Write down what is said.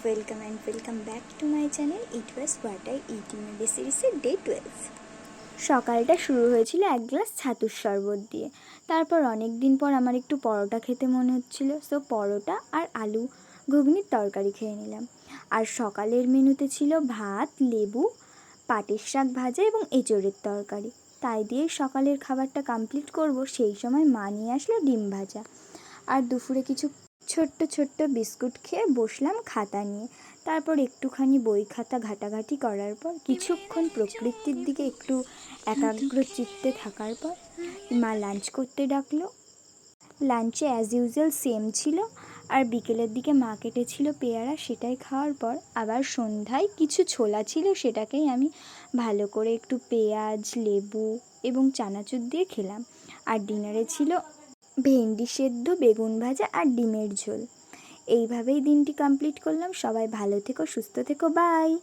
welcome back to my channel. It was what I eat in a series day 12. সকালটা শুরু হয়েছিল এক glass ছাতুর শরবত দিয়ে। তারপর অনেক দিন পর আমার একটু পরোটা খেতে মনে হচ্ছিল, সো পরোটা আর আলু ঘুগনির তরকারি খেয়ে নিলাম। আর সকালের মেনুতে ছিল ভাত, লেবু, পাটের শাক ভাজা এবং এঁচোড়ের তরকারি। তাই দিয়ে সকালের খাবারটা কমপ্লিট করব, সেই সময় মা নিয়ে আসলো ডিম ভাজা। আর দুপুরে কিছু ছোট্ট ছোট্ট বিস্কুট খেয়ে বসলাম খাতা নিয়ে। তারপর একটুখানি বই খাতা ঘাটাঘাটি করার পর কিছুক্ষণ প্রকৃতির দিকে একটু একাগ্র চিত্তে থাকার পর মা লাঞ্চ করতে ডাকলো। লাঞ্চে অ্যাজ ইউজুয়াল সেম ছিল, আর বিকেলের দিকে মা কেটেছিল পেয়ারা, সেটাই খাওয়ার পর আবার সন্ধ্যায় কিছু ছোলা ছিল, সেটাকেই আমি ভালো করে একটু পেঁয়াজ, লেবু এবং চানাচুর দিয়ে খেলাম। আর ডিনারে ছিল ভেন্ডি সেদ্ধ, বেগুন ভাজা আর ডিমের ঝোল। এইভাবেই দিনটি কমপ্লিট করলাম। সবাই ভালো থেকো, সুস্থ থেকো, বাই।